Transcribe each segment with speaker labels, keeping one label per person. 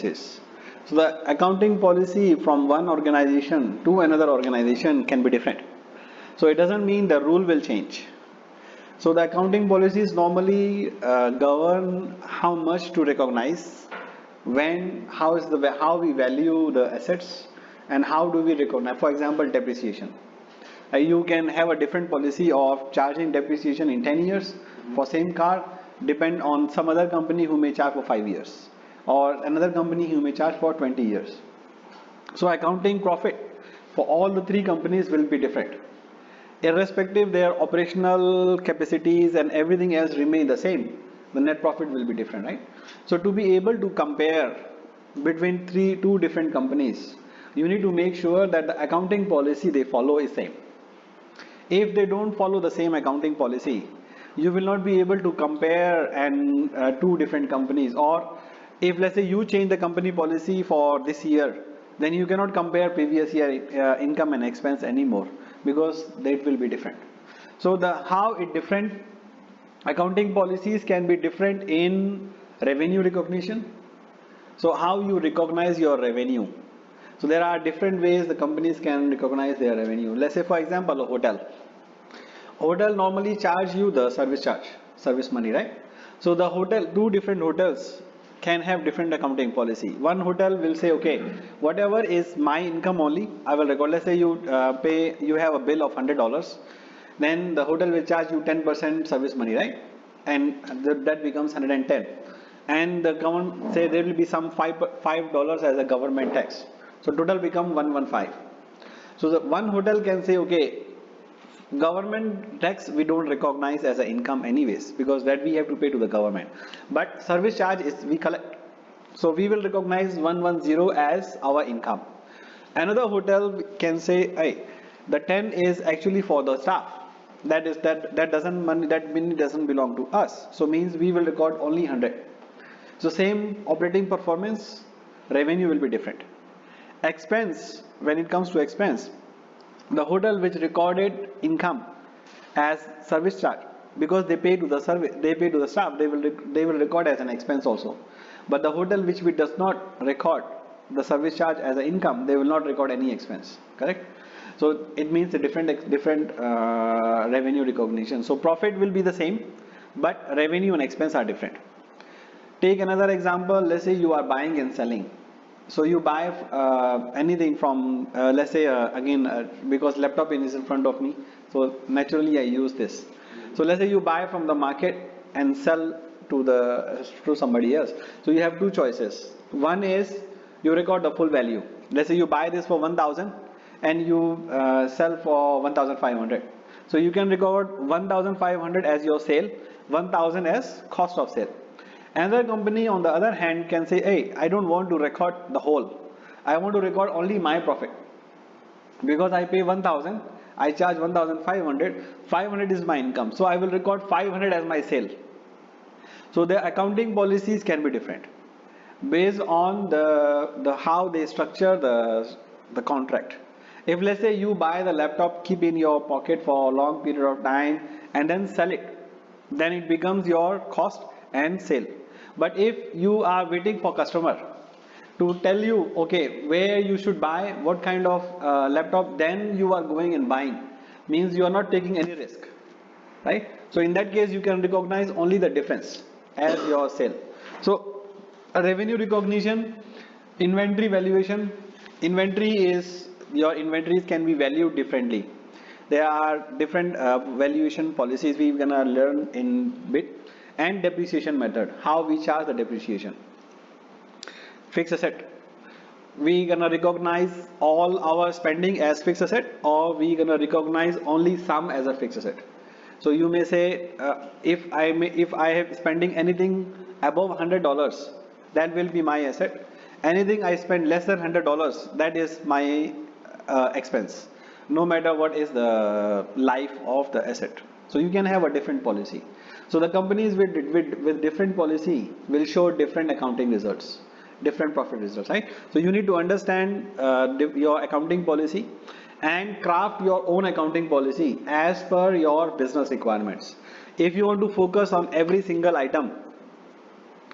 Speaker 1: So the accounting policy from one organization to another organization can be different. So it doesn't mean the rule will change. So the accounting policies normally govern how much to recognize, when, how we value the assets, and how do we recognize. For example, depreciation. You can have a different policy of charging depreciation in 10 years for same car, depend on some other company who may charge for 5 years, or another company who may charge for 20 years. So accounting profit for all the three companies will be different. Irrespective their operational capacities and everything else remain the same, the net profit will be different, right? So to be able to compare between two different companies, you need to make sure that the accounting policy they follow is same. If they don't follow the same accounting policy, you will not be able to compare and two different companies. Or if let's say you change the company policy for this year, then you cannot compare previous year income and expense anymore, because that will be different. So the how it different accounting policies can be different in revenue recognition. So how you recognize your revenue. So there are different ways the companies can recognize their revenue. Let's say for example a hotel. Hotel normally charge you the service charge, service money, right? So the hotel, two different hotels can have different accounting policy. One hotel will say, okay, whatever is my income only, I will record. Let's say you you have a bill of $100, then the hotel will charge you 10% service money, right? And that becomes 110. And the government say there will be some $5 as a government tax. So total become 115. So the one hotel can say, okay, government tax we don't recognize as an income anyways, because that we have to pay to the government, but service charge is we collect, so we will recognize 110 as our income. Another hotel can say, hey, the 10 is actually for the staff, that doesn't money, that money doesn't belong to us, so means we will record only 100. So same operating performance, revenue will be different. Expense, when it comes to expense, the hotel which recorded income as service charge, because they pay to the service, they pay to the staff, they will record as an expense also. But the hotel which we does not record the service charge as an income, they will not record any expense, correct? So it means a different revenue recognition. So profit will be the same, but revenue and expense are different. Take another example. Let's say you are buying and selling. So you buy anything from let's say again because laptop is in front of me, so naturally I use this. So let's say you buy from the market and sell to somebody else. So you have two choices. One is you record the full value. Let's say you buy this for 1,000 and you sell for 1,500. So you can record 1,500 as your sale, 1,000 as cost of sale. Another company on the other hand can say, hey, I don't want to record the whole, I want to record only my profit, because I pay 1,000, I charge 1,500, 500 is my income, so I will record 500 as my sale. So the accounting policies can be different based on the how they structure the contract. If let's say you buy the laptop, keep in your pocket for a long period of time and then sell it, then it becomes your cost and sale. But if you are waiting for customer to tell you, okay, where you should buy, what kind of laptop, then you are going and buying, means you are not taking any risk, right? So in that case you can recognize only the difference as your sale. So a revenue recognition, inventory valuation. Inventory is, your inventories can be valued differently. There are different valuation policies we gonna learn in bit. And depreciation method, how we charge the depreciation. Fixed asset, we gonna recognize all our spending as fixed asset, or we gonna recognize only some as a fixed asset. So you may say if I have spending anything above $100, that will be my asset. Anything I spend less than $100, that is my expense, no matter what is the life of the asset. So you can have a different policy. So the companies with different policy will show different accounting results, different profit results, right? So you need to understand your accounting policy and craft your own accounting policy as per your business requirements. If you want to focus on every single item,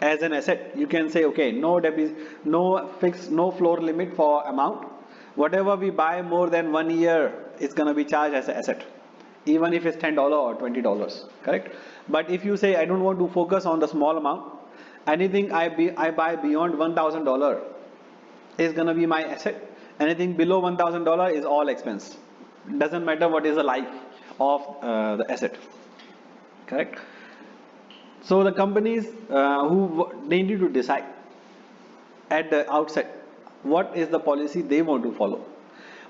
Speaker 1: as an asset. You can say, okay, no debit, no fixed, no floor limit for amount. Whatever we buy more than 1 year is going to be charged as an asset, even if it's $10 or $20, correct? But if you say, I don't want to focus on the small amount, anything I buy beyond $1,000 is going to be my asset. Anything below $1,000 is all expense. Doesn't matter what is the life of the asset, correct? So the companies they need to decide at the outset what is the policy they want to follow.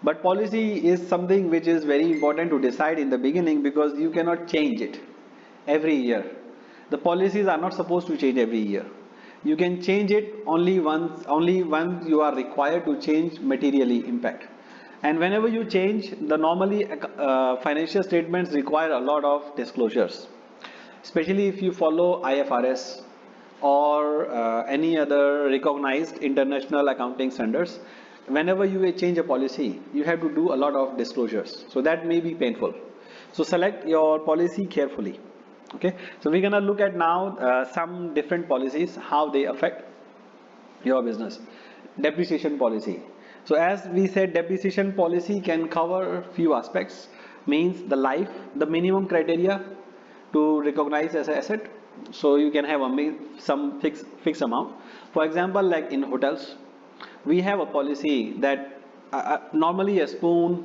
Speaker 1: But policy is something which is very important to decide in the beginning, because you cannot change it every year. The policies are not supposed to change every year. You can change it only once you are required to change materially impact. And whenever you change, the normally financial statements require a lot of disclosures, especially if you follow IFRS or any other recognized international accounting standards. Whenever you change a policy, you have to do a lot of disclosures, so that may be painful. So select your policy carefully. Okay, so we're gonna look at now some different policies, how they affect your business. Depreciation policy. So as we said, depreciation policy can cover few aspects, means the life, the minimum criteria to recognize as an asset. So you can have some fixed amount. For example, like in hotels, we have a policy that normally a spoon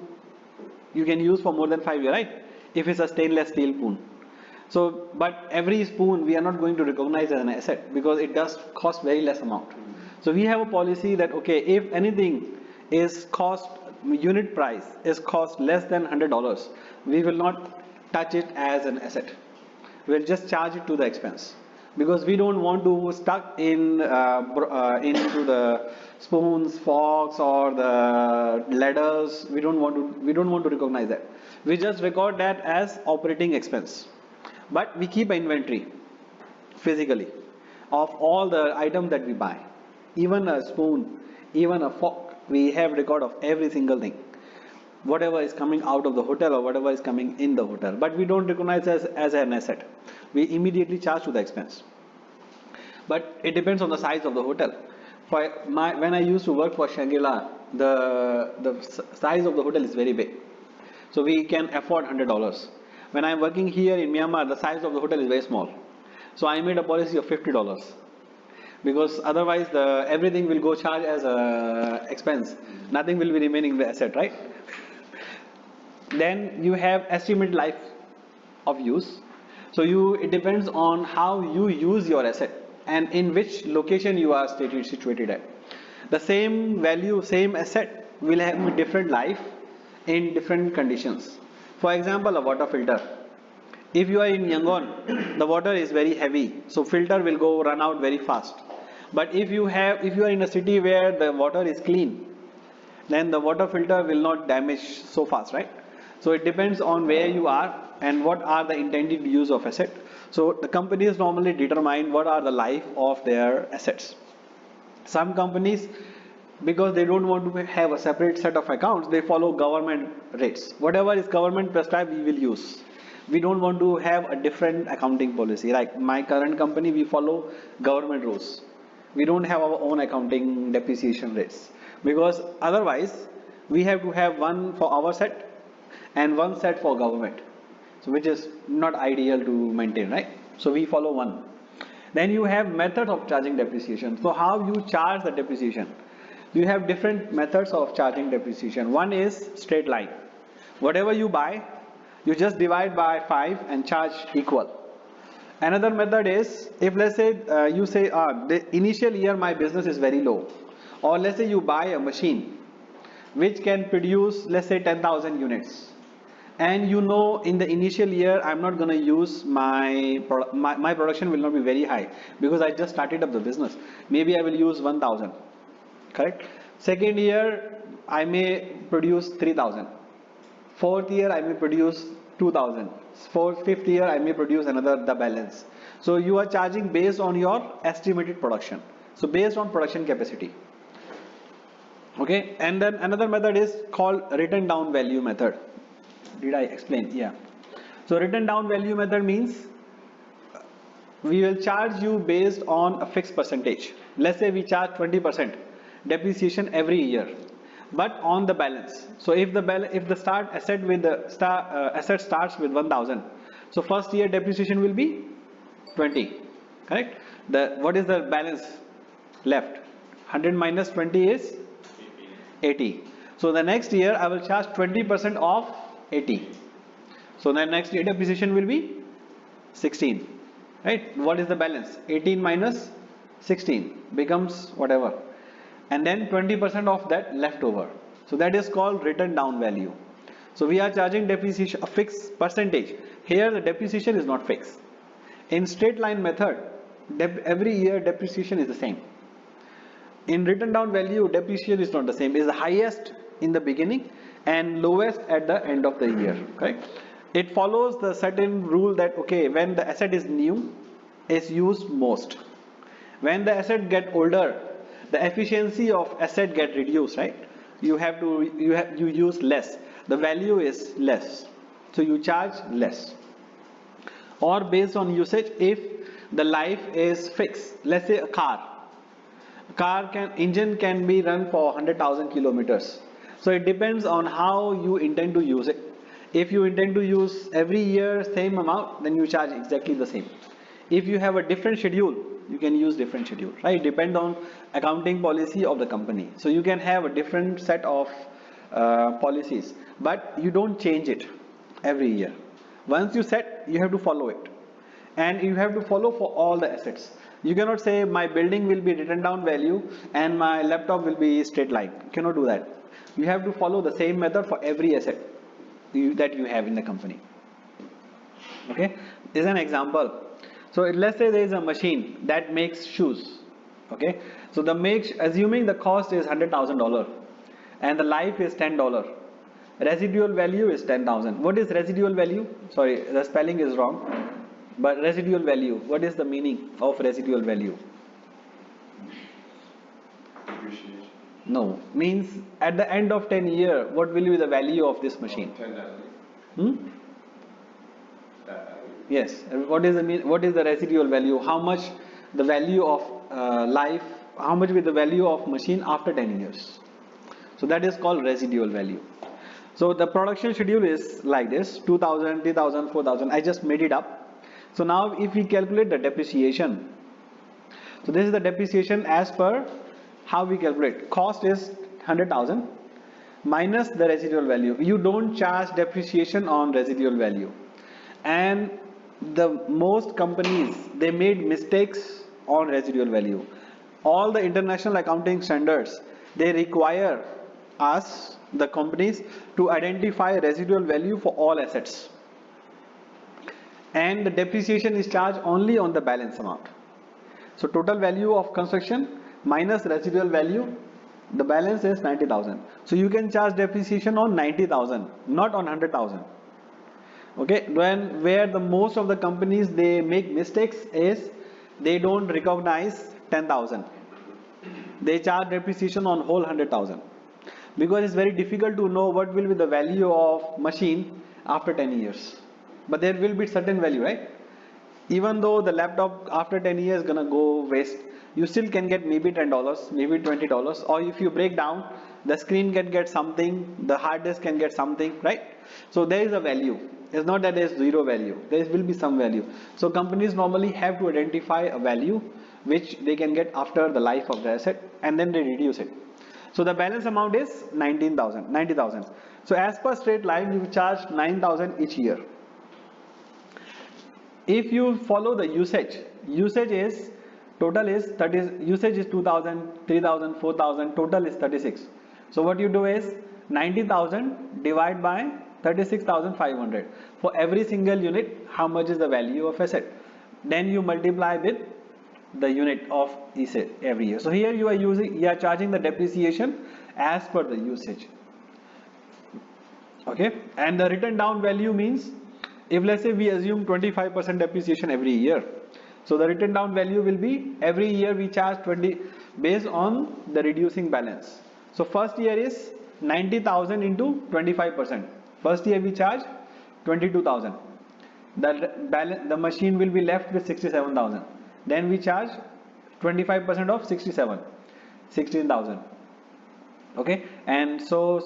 Speaker 1: you can use for more than 5 years, right? If it's a stainless steel spoon. So, but every spoon we are not going to recognize as an asset, because it does cost very less amount. So we have a policy that, okay, if anything is cost, unit price is cost less than $100, we will not touch it as an asset. We'll just charge it to the expense, because we don't want to stuck in into the spoons, forks, or the ladders. We don't want to recognize that. We just record that as operating expense. But we keep an inventory physically of all the items that we buy, even a spoon, even a fork. We have record of every single thing, whatever is coming out of the hotel or whatever is coming in the hotel, but we don't recognize as an asset. We immediately charge to the expense. But it depends on the size of the hotel. When I used to work for Shangri-La, the size of the hotel is very big, so we can afford $100. When I'm working here in Myanmar, the size of the hotel is very small, so I made a policy of $50, because otherwise everything will go charged as a expense. Nothing will be remaining the asset, right? Then you have estimate life of use. So it depends on how you use your asset and in which location you are situated at. The same value, same asset will have a different life in different conditions. For example, a water filter. If you are in Yangon, the water is very heavy, so filter will run out very fast. But if you are in a city where the water is clean, then the water filter will not damage so fast, right? So it depends on where you are and what are the intended use of asset. So the companies normally determine what are the life of their assets. Some companies, because they don't want to have a separate set of accounts, they follow government rates. Whatever is government prescribed, we will use. We don't want to have a different accounting policy. Like my current company, we follow government rules. We don't have our own accounting depreciation rates, because otherwise we have to have one for our set and one set for government, so which is not ideal to maintain, right? So we follow one. Then you have method of charging depreciation. So how you charge the depreciation? You have different methods of charging depreciation. One is straight line. Whatever you buy, you just divide by 5 and charge equal. Another method is, if let's say you say the initial year my business is very low, or let's say you buy a machine which can produce, let's say, 10,000 units, and you know in the initial year I'm not going to use my production will not be very high, because I just started up the business. Maybe I will use 1,000, correct? Second year I may produce 3,000. Fourth year I may produce 2,000. Fifth year I may produce the balance. So you are charging based on your estimated production. So based on production capacity. Okay, and then another method is called written down value method. Did I explain? Yeah. So written down value method means we will charge you based on a fixed percentage. Let's say we charge 20% depreciation every year, but on the balance. So if the start asset with the asset starts with 1000, so first year depreciation will be 20, correct? What is the balance left? 100 minus 20 is 80. So the next year I will charge 20% of 80. So the next year depreciation will be 16, right? What is the balance? 18 minus 16 becomes whatever, and then 20% of that left over. So that is called written down value. So we are charging depreciation a fixed percentage. Here the depreciation is not fixed. In straight line method, every year depreciation is the same. In written down value, depreciation is not the same. It is the highest in the beginning and lowest at the end of the year, correct? It follows the certain rule that, okay, when the asset is new, is used most. When the asset get older, the efficiency of asset get reduced, right? You use less. The value is less. So you charge less. Or based on usage, if the life is fixed. Let's say a car. Engine can be run for 100,000 kilometers. So it depends on how you intend to use it. If you intend to use every year same amount, then you charge exactly the same. If you have a different schedule, you can use different schedule, right? Depend on accounting policy of the company. So you can have a different set of policies, but you don't change it every year. Once you set, you have to follow it, and you have to follow for all the assets. You cannot say my building will be written down value and my laptop will be straight line. You cannot do that. You have to follow the same method for every asset that you have in the company. Okay, this is an example. So let's say there is a machine that makes shoes. Okay, so assuming the cost is $100,000 and the life is $10. Residual value is 10,000. What is residual value? Sorry, the spelling is wrong. But residual value, what is the meaning of residual value?
Speaker 2: Depreciation.
Speaker 1: No, means at the end of 10 years, what will be the value of this machine?
Speaker 2: 10,000.
Speaker 1: Yes. What is the residual value? How much the value of life? How much will the value of machine after 10 years? So that is called residual value. So the production schedule is like this: 2,000, 3,000, 4,000. I just made it up. So now if we calculate the depreciation, so this is the depreciation as per how we calculate. Cost is 100,000 minus the residual value. You don't charge depreciation on residual value. And the most companies, they made mistakes on residual value. All the international accounting standards, they require us, the companies, to identify residual value for all assets. And the depreciation is charged only on the balance amount. So total value of construction minus residual value, the balance is 90,000. So you can charge depreciation on 90,000, not on 100,000. Okay, where the most of the companies they make mistakes is they don't recognize 10,000. They charge depreciation on whole 100,000 because it's very difficult to know what will be the value of machine after 10 years. But there will be certain value, right? Even though the laptop after 10 years gonna go waste, you still can get maybe $10, maybe $20, or if you break down, the screen can get something, the hard disk can get something, right? So there is a value. It's not that there is zero value. There will be some value. So companies normally have to identify a value which they can get after the life of the asset, and then they reduce it. So the balance amount is 90,000. So as per straight line, you charge 9,000 each year. If you follow the usage is total is 30, usage is 2,000, 3,000, 4,000, total is 36. So what you do is 90,000 divide by 36,500. For every single unit, how much is the value of asset? Then you multiply with the unit of asset every year. So here you are charging the depreciation as per the usage. Okay, and the written down value means, if let's say we assume 25% depreciation every year, so the written down value will be every year we charge 20 based on the reducing balance. So first year is 90,000 into 25%. First year we charge 22,000. the machine will be left with 67,000. Then we charge 25% of 67, 16,000. Okay, and so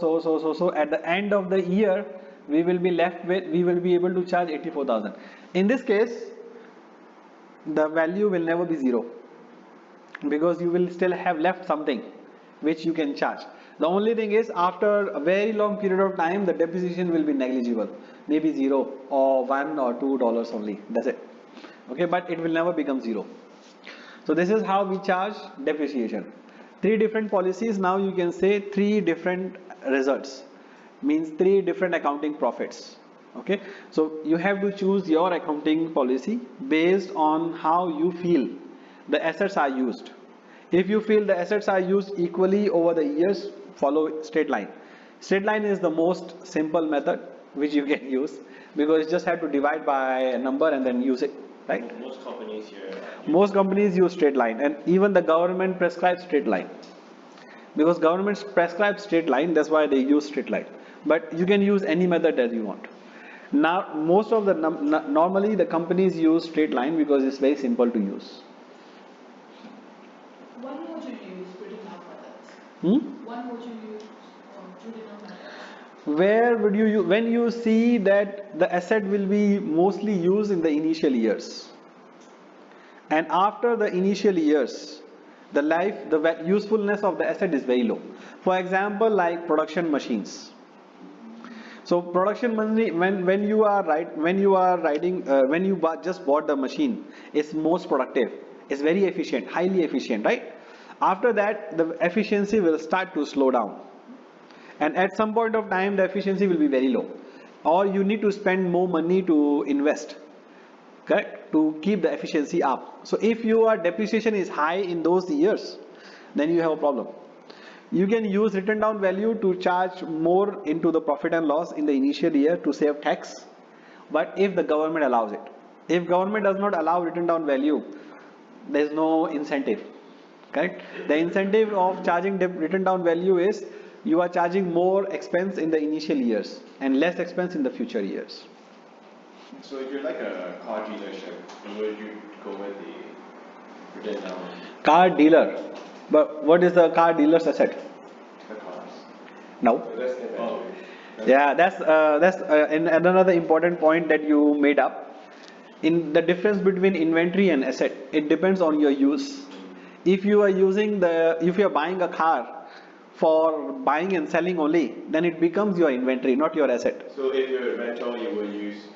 Speaker 1: at the end of the year we will be able to charge 84,000. In this case, the value will never be zero, because you will still have left something which you can charge. The only thing is, after a very long period of time, the depreciation will be negligible, maybe zero or $1 or $2 only, that's it. Okay, but it will never become zero. So this is how we charge depreciation. Three different policies. Now you can say three different results, means three different accounting profits. Okay, so you have to choose your accounting policy based on how you feel the assets are used. If you feel the assets are used equally over the years, follow straight line. Straight line is the most simple method which you can use, because you just have to divide by a number and then use it, right?
Speaker 2: Most companies here.
Speaker 1: Most companies use straight line, and even the government prescribes straight line, because government prescribes straight line, that's why they use straight line. But you can use any method that you want. Now most of the normally the companies use straight line because it's very simple to use.
Speaker 3: When would you use written down methods? When would you use written down methods?
Speaker 1: Where would you use? When you see that the asset will be mostly used in the initial years, and after the initial years, the usefulness of the asset is very low. For example, like production machines. So production money, when you just bought the machine, it's most productive, it's very efficient, highly efficient, right? After that, the efficiency will start to slow down, and at some point of time the efficiency will be very low, or you need to spend more money to invest, correct, to keep the efficiency up. So if your depreciation is high in those years, then you have a problem. You can use written down value to charge more into the profit and loss in the initial year to save tax, but if the government allows it. If government does not allow written down value, there is no incentive, correct? The incentive of charging written down value is you are charging more expense in the initial years and less expense in the future years.
Speaker 2: So if you're like a car dealership, would you go with the written down
Speaker 1: Car dealer, but what is the car dealer's asset?
Speaker 2: the cars?
Speaker 1: No.
Speaker 2: So that's inventory.
Speaker 1: Yeah, that's another important point that you made up. In the difference between inventory and asset, it depends on your use. If you are buying a car for buying and selling only, then it becomes your inventory, not your asset.
Speaker 2: So if you're a rental, you will use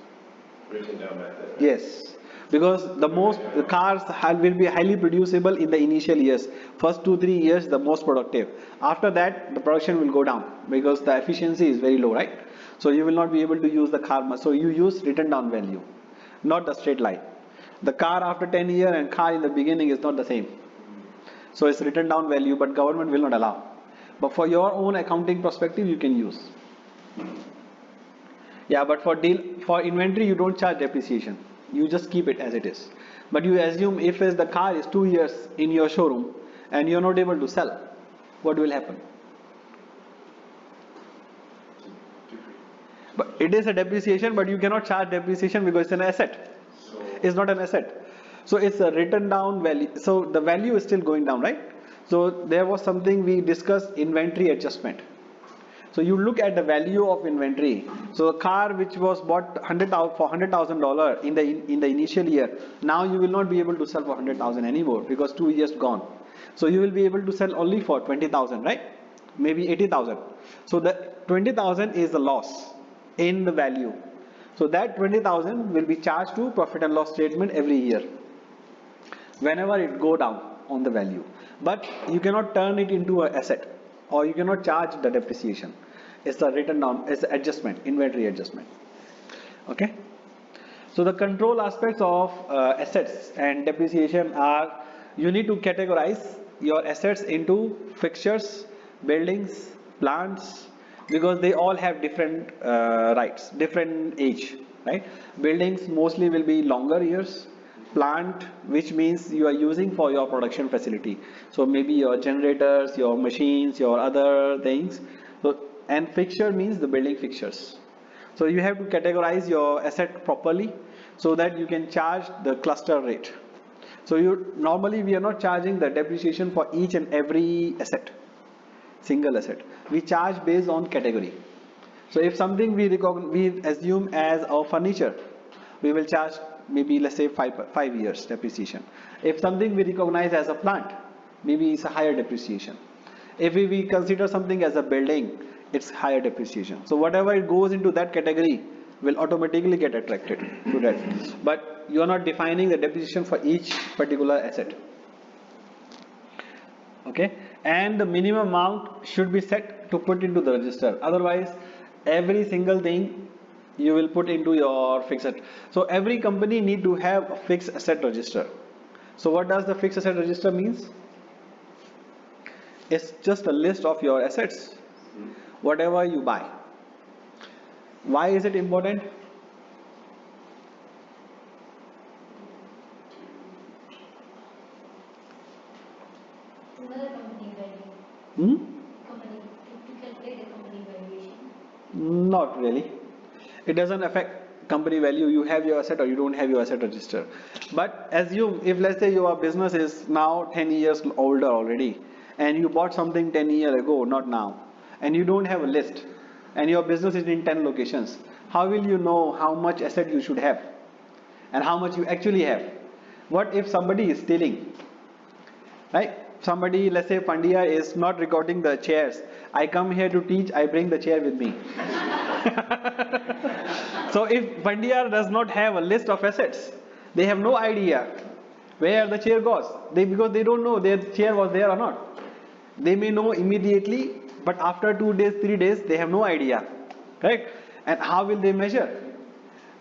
Speaker 2: written down method. Right?
Speaker 1: Yes, because the cars will be highly producible in the initial years. First 2-3 years, the most productive. After that, the production will go down because the efficiency is very low, right? So you will not be able to use the car much. So you use written down value, not the straight line. The car after 10 years and car in the beginning is not the same. So it's written down value, but government will not allow. But for your own accounting perspective, you can use. Yeah, but for inventory, you don't charge depreciation. You just keep it as it is. But you assume if the car is 2 years in your showroom and you're not able to sell, what will happen? But it is a depreciation, but you cannot charge depreciation because it's an asset.
Speaker 2: So
Speaker 1: It's not an asset. So it's a written down value. So the value is still going down, right? So there was something we discussed, inventory adjustment. So you look at the value of inventory. So a car which was bought for $100,000 in the initial year, now you will not be able to sell for 100,000 anymore because 2 years gone. So you will be able to sell only for 20,000, right? Maybe 80,000. So the 20,000 is the loss in the value. So that 20,000 will be charged to profit and loss statement every year, whenever it go down on the value. But you cannot turn it into an asset, or you cannot charge the depreciation. It's a written down, it's an adjustment, inventory adjustment. Okay. So the control aspects of assets and depreciation are, you need to categorize your assets into fixtures, buildings, plants, because they all have different rights, different age, right? Buildings mostly will be longer years. Plant, which means you are using for your production facility. So maybe your generators, your machines, your other things. So, and fixture means the building fixtures. So you have to categorize your asset properly. so that you can charge the cluster rate. So normally we are not charging the depreciation for each and every asset, single asset. We charge based on category. So if something we assume as our furniture, we will charge maybe let's say 5 years depreciation. If something we recognize as a plant, maybe it's a higher depreciation. If we consider something as a building, it's higher depreciation. So whatever it goes into that category will automatically get attracted to that. But you are not defining the depreciation for each particular asset. Okay, and the minimum amount should be set to put into the register. Otherwise, every single thing you will put into your fixed asset. So every company need to have a fixed asset register. So what does the fixed asset register means? It's just a list of your assets, whatever you buy. Why is it important?
Speaker 4: Another company value. Company to calculate the company valuation.
Speaker 1: Not really. It doesn't affect company value. You have your asset or you don't have your asset register. But assume if let's say your business is now 10 years older already, and you bought something 10 years ago, not now, and you don't have a list, and your business is in 10 locations, how will you know how much asset you should have and how much you actually have? What if somebody is stealing, right? Somebody, let's say Pandya is not recording the chairs. I come here to teach, I bring the chair with me. So if Pandya does not have a list of assets, they have no idea where the chair goes. Because they don't know their chair was there or not. They may know immediately, but after 2 days, 3 days, they have no idea, correct? And how will they measure?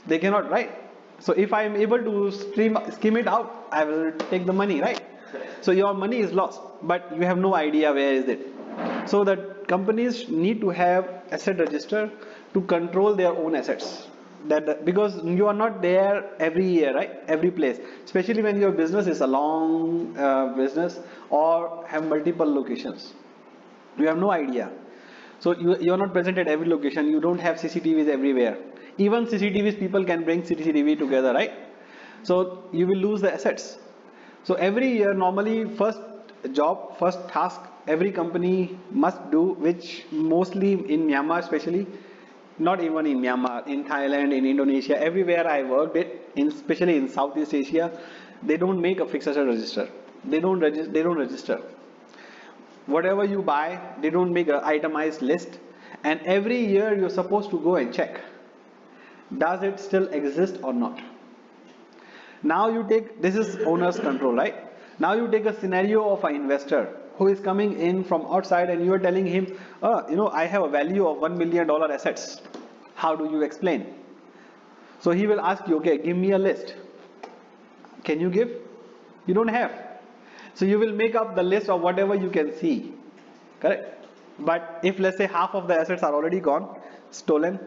Speaker 1: They cannot, right? So if I am able to skim it out, I will take the money, right? So your money is lost, but you have no idea where is it. So that companies need to have asset register to control their own assets. Because you are not there every year, right? Every place, especially when your business is a long business or have multiple locations, you have no idea. So you are not present at every location. You don't have CCTVs everywhere. Even CCTVs, people can bring CCTV together, right? So you will lose the assets. So every year, normally first task every company must do, which mostly in Myanmar especially, not even in Myanmar, in Thailand, in Indonesia, everywhere I worked it, especially in Southeast Asia, they don't make a fixed asset register. They don't register. Whatever you buy, they don't make an itemized list. And every year you're supposed to go and check, does it still exist or not? Now you take, this is owner's control, right? Now you take a scenario of an investor who is coming in from outside and you are telling him, I have a value of $1 million assets. How do you explain? So he will ask you, okay, give me a list. Can you give? You don't have. So you will make up the list of whatever you can see, correct? But if let's say half of the assets are already gone, stolen,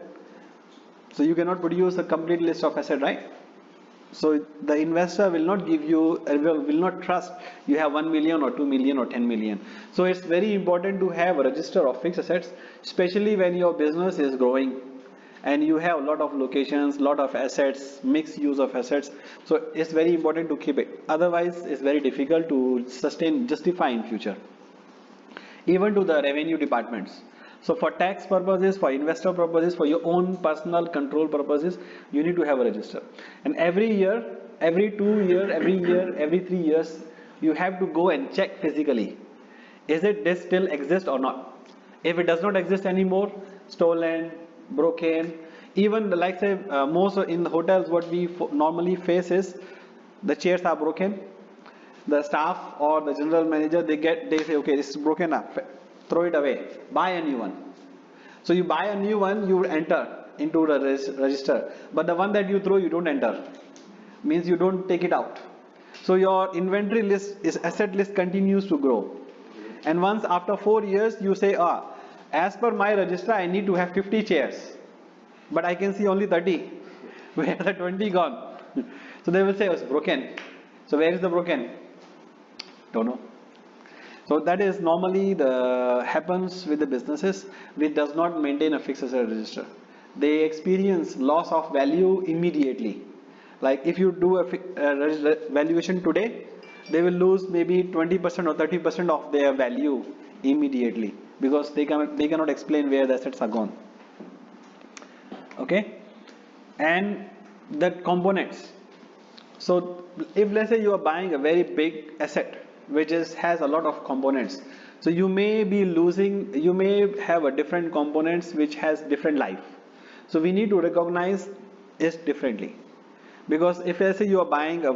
Speaker 1: so you cannot produce a complete list of assets, right? So the investor will not give you, will not trust you have 1 million or 2 million or 10 million. So it's very important to have a register of fixed assets, especially when your business is growing and you have a lot of locations, lot of assets, mixed use of assets. So it's very important to keep it. Otherwise, it's very difficult to justify in future. Even to the revenue departments. So for tax purposes, for investor purposes, for your own personal control purposes, you need to have a register. And every year, every 2 years, every 3 years, you have to go and check physically. Is it this still exist or not? If it does not exist anymore, stolen, broken, even like say most in the hotels what we normally face is the chairs are broken. The staff or the general manager, they say, okay, this is broken up. Throw it away, buy a new one. So you buy a new one, you enter into the register, but the one that you throw, you don't enter, means you don't take it out. So your inventory list, asset list continues to grow. And once after 4 years, you say, as per my register, I need to have 50 chairs, but I can see only 30. Where are the 20 gone? So they will say, it's broken. So where is the broken? Don't know. So that is normally happens with the businesses which does not maintain a fixed asset register. They experience loss of value immediately. Like if you do a valuation today, they will lose maybe 20% or 30% of their value immediately because they cannot explain where the assets are gone. Okay, and the components. So if let's say you are buying a very big asset which has a lot of components, so you may be losing, you may have a different components which has different life. So we need to recognize it differently. Because if let's say you are buying a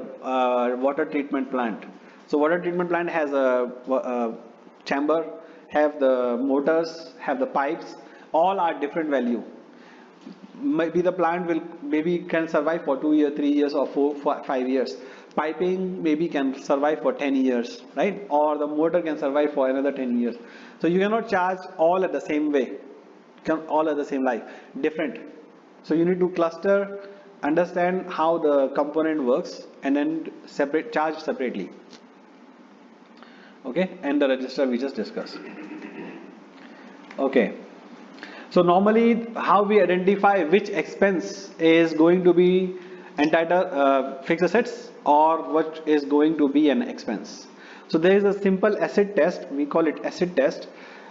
Speaker 1: water treatment plant, so water treatment plant has a chamber, have the motors, have the pipes, all are different value. Maybe the plant will maybe can survive for 2 years, 3 years, or 5 years. Piping maybe can survive for 10 years, right? Or the motor can survive for another 10 years. So you cannot charge all at the same way, all at the same life, different. So you need to cluster, understand how the component works, and then charge separately. Okay, and the register we just discussed. Okay. So normally how we identify which expense is going to be entitled fixed assets or what is going to be an expense. So there is a simple asset test, we call it asset test.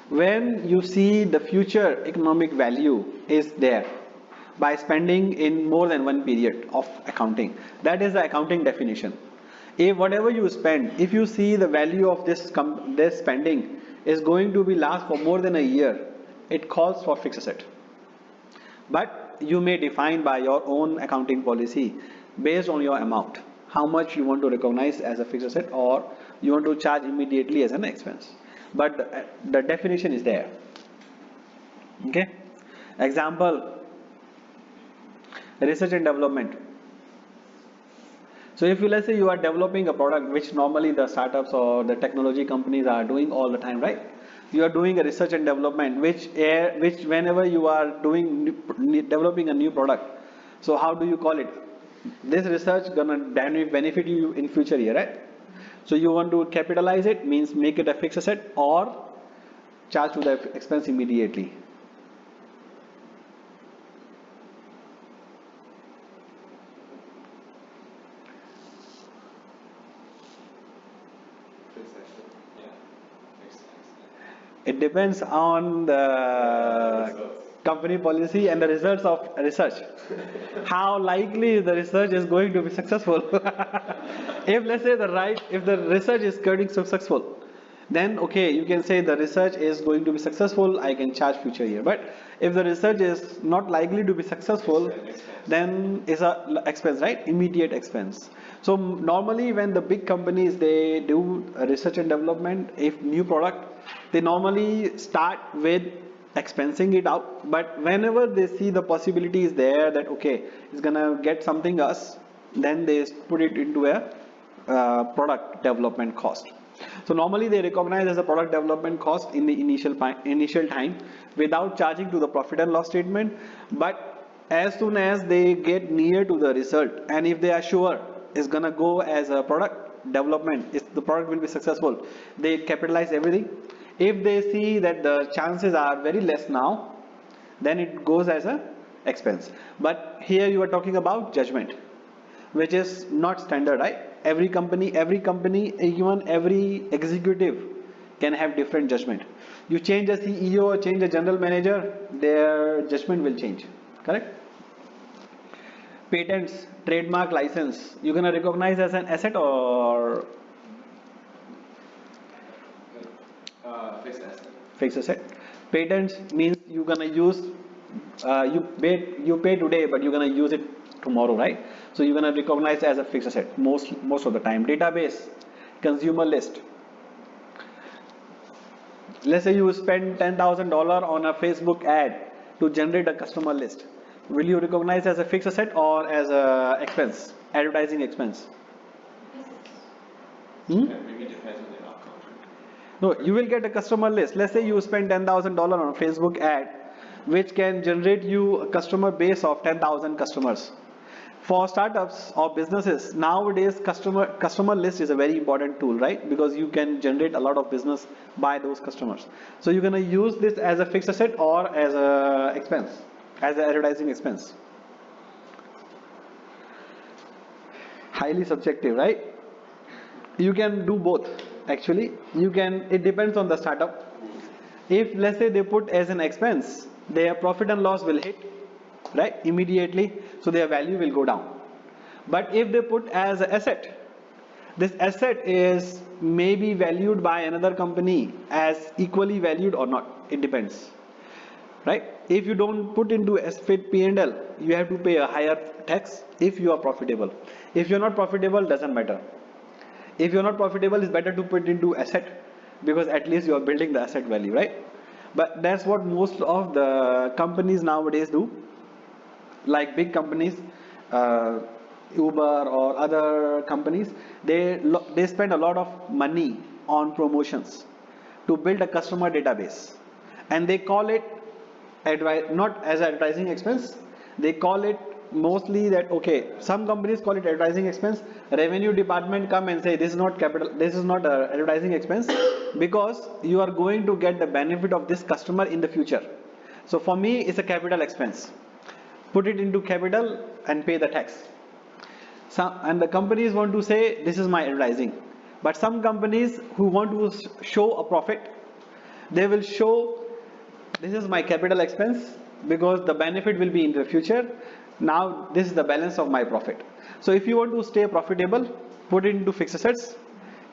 Speaker 1: When you see the future economic value is there by spending in more than one period of accounting. That is the accounting definition. If whatever you spend, if you see the value of this spending is going to be last for more than a year, it calls for fixed asset. But you may define by your own accounting policy based on your amount, how much you want to recognize as a fixed asset or you want to charge immediately as an expense. But the definition is there. Okay. Example, research and development. So if you, let's say you are developing a product which normally the startups or the technology companies are doing all the time, right? You are doing a research and development which whenever you are developing a new product, so how do you call it? This research gonna benefit you in future year, right? So you want to capitalize it, means make it a fixed asset or charge to the expense immediately. It depends on the company policy and the results of research. How likely the research is going to be successful. If let's say if the research is getting successful, then okay, you can say the research is going to be successful, I can charge future year. But if the research is not likely to be successful, then it's a expense, right? Immediate expense. So normally when the big companies, they do research and development, if new product, they normally start with expensing it out, but whenever they see the possibility is there that okay, it's gonna get something else, then they put it into a product development cost. So normally they recognize as a product development cost in the initial time without charging to the profit and loss statement. But as soon as they get near to the result, and if they are sure it's gonna go as a product development, if the product will be successful, they capitalize everything. If they see that the chances are very less now, then it goes as a expense. But here you are talking about judgment, which is not standard, right? Every company, even every executive can have different judgment. You change a CEO or change a general manager, their judgment will change, correct? Patents, trademark, license, you're gonna recognize as an asset or
Speaker 2: fixed asset.
Speaker 1: fixed asset. Patents means you're gonna use, you pay today, but you're gonna use it tomorrow, right? So you're gonna recognize as a fixed asset most of the time. Database, consumer list. Let's say you spend $10,000 on a Facebook ad to generate a customer list. Will you recognize as a fixed asset or as a expense, advertising expense?
Speaker 2: Maybe depends on the outcome.
Speaker 1: No, you will get a customer list. Let's say you spend $10,000 on a Facebook ad, which can generate you a customer base of 10,000 customers. For startups or businesses, nowadays customer list is a very important tool, right? Because you can generate a lot of business by those customers. So you're gonna use this as a fixed asset or as a expense, as an advertising expense. highly subjective, right? You can do both. Actually, it depends on the startup. If let's say they put as an expense, their profit and loss will hit, right, immediately, so their value will go down. But if they put as an asset, this asset is maybe valued by another company as equally valued or not. It depends, right? If you don't put into asset P&L, you have to pay a higher tax if you are profitable. If you're not profitable, doesn't matter. If you're not profitable, it's better to put into asset, because at least you are building the asset value, right? But that's what most of the companies nowadays do. Like big companies, uh, Uber or other companies, they spend a lot of money on promotions to build a customer database, and they call it not as advertising expense. They call it mostly that, okay, some companies call it advertising expense. Revenue department come and say this is not capital, this is not a advertising expense, because you are going to get the benefit of this customer in the future. So for me, it's a capital expense. Put it into capital and pay the tax. And the companies want to say this is my advertising. But some companies who want to show a profit, they will show this is my capital expense because the benefit will be in the future. Now this is the balance of my profit. So if you want to stay profitable, put it into fixed assets.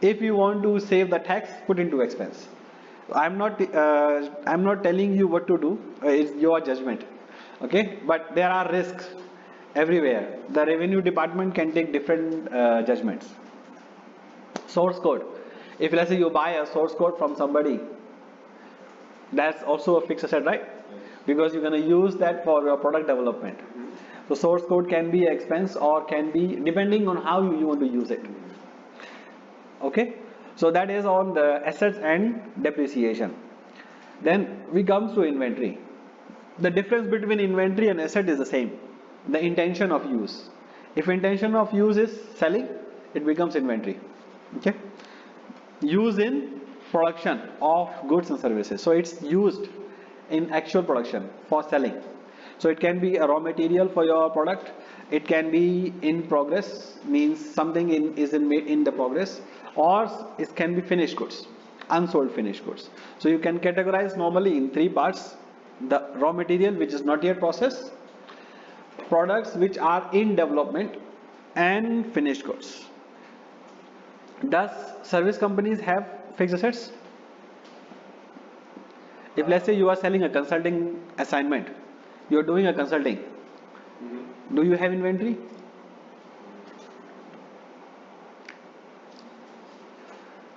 Speaker 1: If you want to save the tax, put into expense. I'm not telling you what to do. It's your judgment. Okay, but there are risks everywhere. The revenue department can take different judgments. Source code. If let's say you buy a source code from somebody, that's also a fixed asset, right? Because you're going to use that for your product development. So source code can be expense or can be depending on how you want to use it. Okay, so that is on the assets and depreciation. Then we come to inventory. The difference between inventory and asset is the same. The intention of use. If intention of use is selling, it becomes inventory. Okay, use in production of goods and services. So it's used in actual production for selling. So it can be a raw material for your product. It can be in progress, means something is in the progress, or it can be finished goods, unsold finished goods. So you can categorize normally in three parts: the raw material which is not yet processed, products which are in development, and finished goods. Does service companies have fixed assets? If let's say you are selling a consulting assignment, you are doing a consulting, do you have inventory?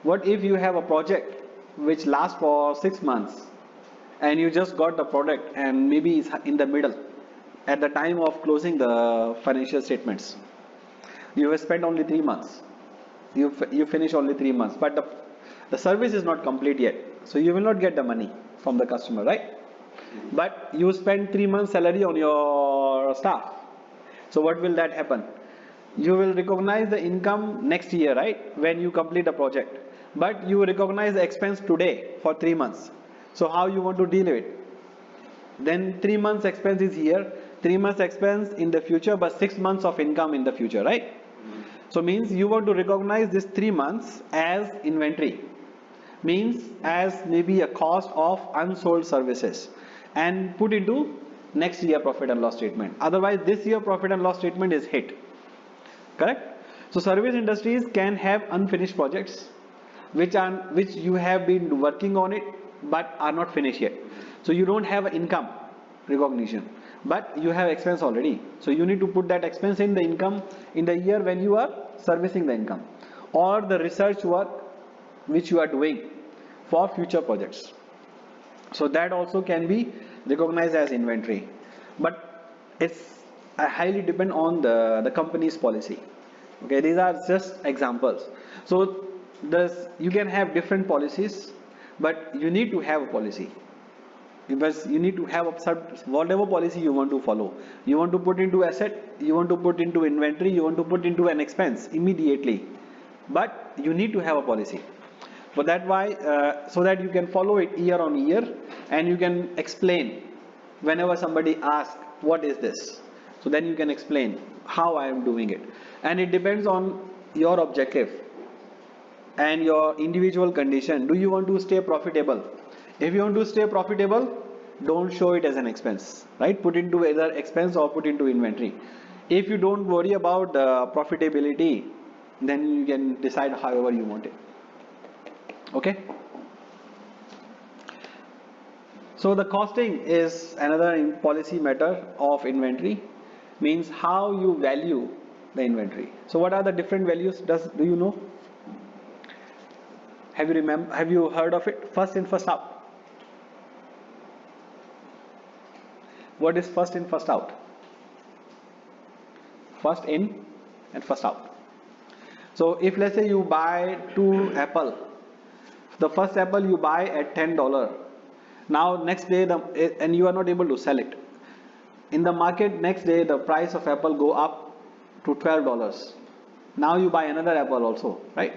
Speaker 1: What if you have a project which lasts for 6 months and you just got the product and maybe it's in the middle at the time of closing the financial statements? You have spent only 3 months. You finish only 3 months, but the service is not complete yet. So you will not get the money from the customer, right? But you spend 3 months salary on your staff. So what will that happen? You will recognize the income next year, right? When you complete the project. But you recognize the expense today for 3 months. So how you want to deal with it? Then 3 months expense is here, 3 months expense in the future, but 6 months of income in the future, right? So means you want to recognize this 3 months as inventory. Means as maybe a cost of unsold services and put into next year profit and loss statement. Otherwise this year profit and loss statement is hit. Correct? So service industries can have unfinished projects which you have been working on it but are not finished yet. So you don't have income recognition, but you have expense already. So you need to put that expense in the income in the year when you are servicing the income, or the research work which you are doing for future projects. So that also can be recognized as inventory, but it's highly depend on the company's policy. Okay, these are just examples. So you can have different policies, but you need to have a policy, because you need to have whatever policy you want to follow. You want to put into asset, you want to put into inventory, you want to put into an expense immediately, but you need to have a policy. For that why, so that you can follow it year on year, and you can explain whenever somebody asks what is this. So then you can explain how I am doing it. And it depends on your objective and your individual condition. Do you want to stay profitable? If you want to stay profitable, don't show it as an expense, right? Put into either expense or put into inventory. If you don't worry about the profitability, then you can decide however you want it. Okay? So the costing is another policy matter of inventory, means how you value the inventory. So what are the different values? Do you know? Have you heard of it? First in, first out. What is first in, first out? First in and first out. So if let's say you buy 2 apple, the first apple you buy at $10. Now next day and you are not able to sell it. In the market next day the price of apple go up to $12. Now you buy another apple also, right?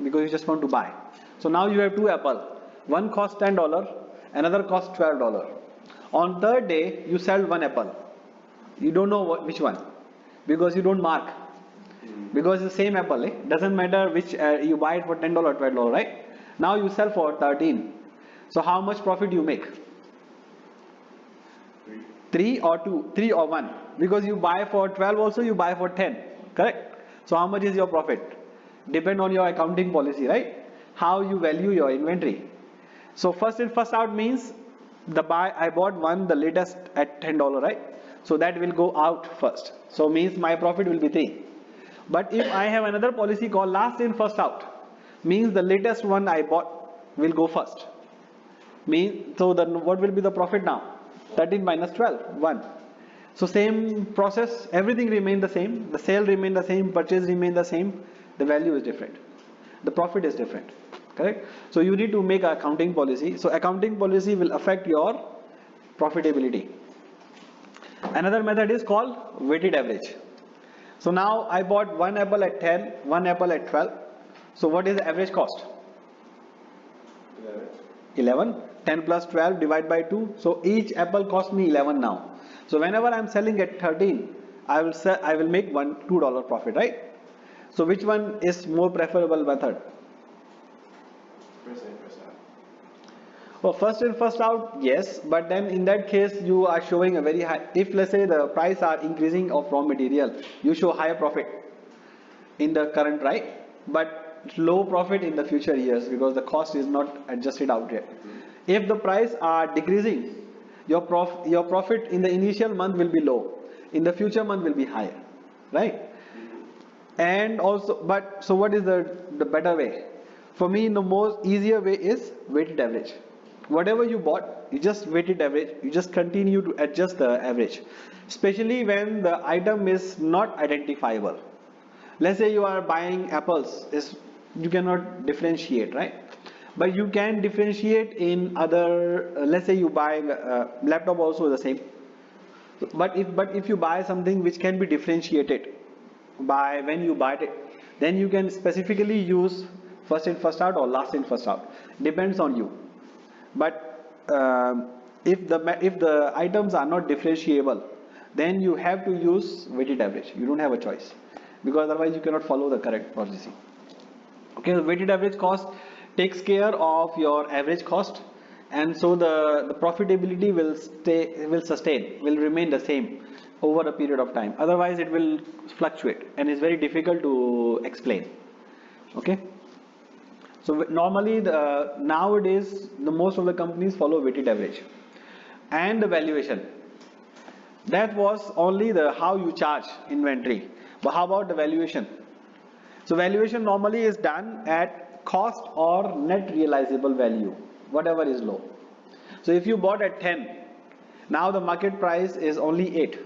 Speaker 1: Because you just want to buy. So now you have 2 apple. One costs $10, another costs $12. On third day you sell 1 apple. You don't know which one, because you don't mark. Because it's the same apple, doesn't matter which you buy it for $10 or $12, right? Now you sell for 13. So how much profit you make? 3 or 2, 3 or 1. Because you buy for 12 also, you buy for 10, correct? So how much is your profit? Depend on your accounting policy, right? How you value your inventory. So first in, first out means I bought one, the latest at $10, right? So that will go out first. So means my profit will be 3. But if I have another policy called last in, first out, means the latest one I bought will go first. So what will be the profit now? 13 minus 12, 1. So same process, everything remain the same. The sale remain the same, purchase remain the same. The value is different. The profit is different. Correct? So you need to make an accounting policy. So accounting policy will affect your profitability. Another method is called weighted average. So now I bought 1 apple at 10, 1 apple at 12. So what is the average cost? 11. 10 plus 12 divided by 2. So each apple cost me 11 now. So whenever I am selling at 13, I will make $2 profit, right? So which one is more preferable method?
Speaker 2: First in, first out.
Speaker 1: Well, first in, first out, yes, but then in that case you are showing a very high. If let's say the price are increasing of raw material, you show higher profit in the current, right? But low profit in the future years because the cost is not adjusted out yet. If the price are decreasing, your profit in the initial month will be low. In the future month will be higher, right? And also, so what is the better way? For me, the most easier way is weighted average. Whatever you bought, you just weighted average. You just continue to adjust the average, especially when the item is not identifiable. Let's say you are buying apples, you cannot differentiate, right? But you can differentiate in other. Let's say you buy laptop, also the same. But if you buy something which can be differentiated by when you buy it, then you can specifically use first in, first out or last in, first out. Depends on you. But if the items are not differentiable, then you have to use weighted average. You don't have a choice, because otherwise you cannot follow the correct policy. Okay, the weighted average cost takes care of your average cost, and so the profitability will remain the same over a period of time. Otherwise it will fluctuate and is very difficult to explain. Okay. So normally nowadays the most of the companies follow weighted average. And the valuation, that was only how you charge inventory. But how about the valuation? So valuation normally is done at cost or net realizable value, whatever is low. So if you bought at 10, now the market price is only 8.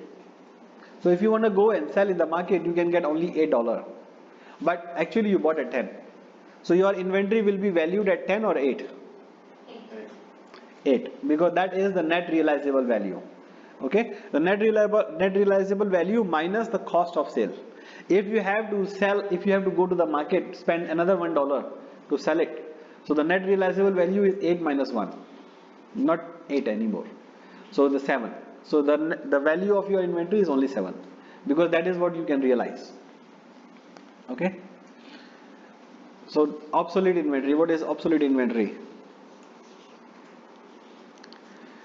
Speaker 1: So if you want to go and sell in the market, you can get only $8. But actually you bought at 10. So your inventory will be valued at 10 or 8? 8, because that is the net realizable value. Okay, the net realizable value minus the cost of sale. If you have to sell, if you have to go to the market, spend another $1 to sell it. So the net realizable value is 8 minus 1, not 8 anymore. So the 7. So the value of your inventory is only 7 because that is what you can realize. Okay. So obsolete inventory. What is obsolete inventory?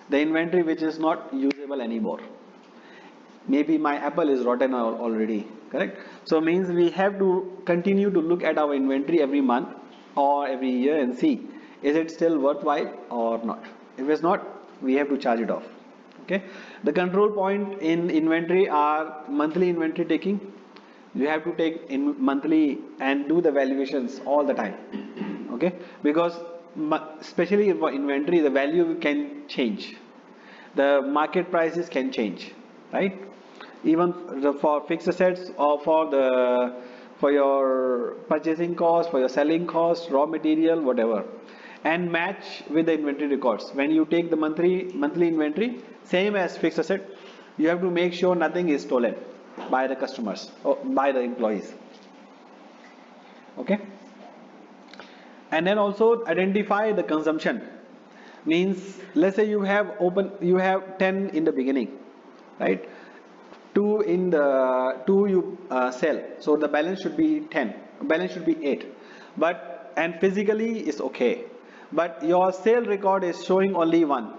Speaker 1: The inventory which is not usable anymore. Maybe my apple is rotten already, correct? So means we have to continue to look at our inventory every month or every year and see is it still worthwhile or not. If it's not, we have to charge it off. Okay. The control point in inventory are monthly inventory taking. You have to take in monthly and do the valuations all the time. Okay, because especially for inventory, the value can change. The market prices can change, right? Even for fixed assets or for your purchasing cost, for your selling cost, raw material, whatever, and match with the inventory records. When you take the monthly inventory, same as fixed asset, you have to make sure nothing is stolen by the customers or by the employees. Okay. And then also identify the consumption. Means let's say you have 10 in the beginning, right? 2 you sell, so the balance should be 10, balance should be 8, but and physically is okay, but your sale record is showing only 1,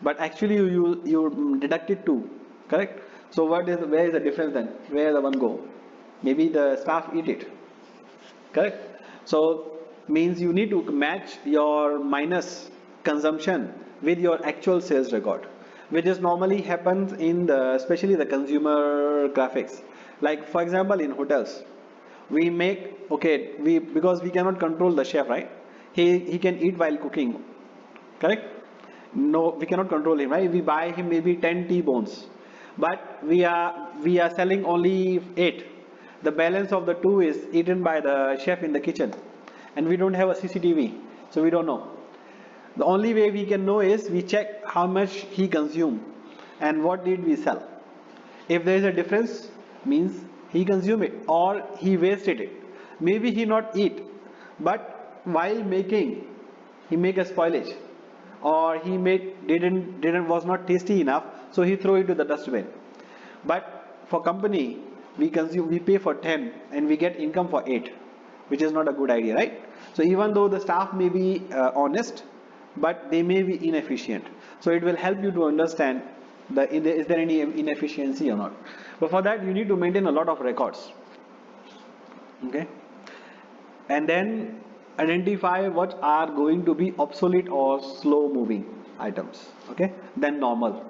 Speaker 1: but actually you deducted 2, correct? So where is the difference then? Where the one go? Maybe the staff eat it, correct? So means you need to match your minus consumption with your actual sales record, which is normally happens in especially the consumer graphics. Like for example in hotels, we make, because we cannot control the chef, right? He can eat while cooking, correct? No, we cannot control him, right? We buy him maybe 10 T-bones, but we are selling only 8. The balance of the 2 is eaten by the chef in the kitchen, and we don't have a CCTV, so we don't know. The only way we can know is we check how much he consumed and what did we sell. If there is a difference, means he consumed it or he wasted it. Maybe he not eat, but while making, he make a spoilage, or he was not tasty enough, so he throw it to the dustbin. But for company, we pay for 10 and we get income for 8, which is not a good idea, right? So even though the staff may be honest, but they may be inefficient. So it will help you to understand is there any inefficiency or not. But for that you need to maintain a lot of records. Okay, and then identify what are going to be obsolete or slow moving items. Okay, then normal.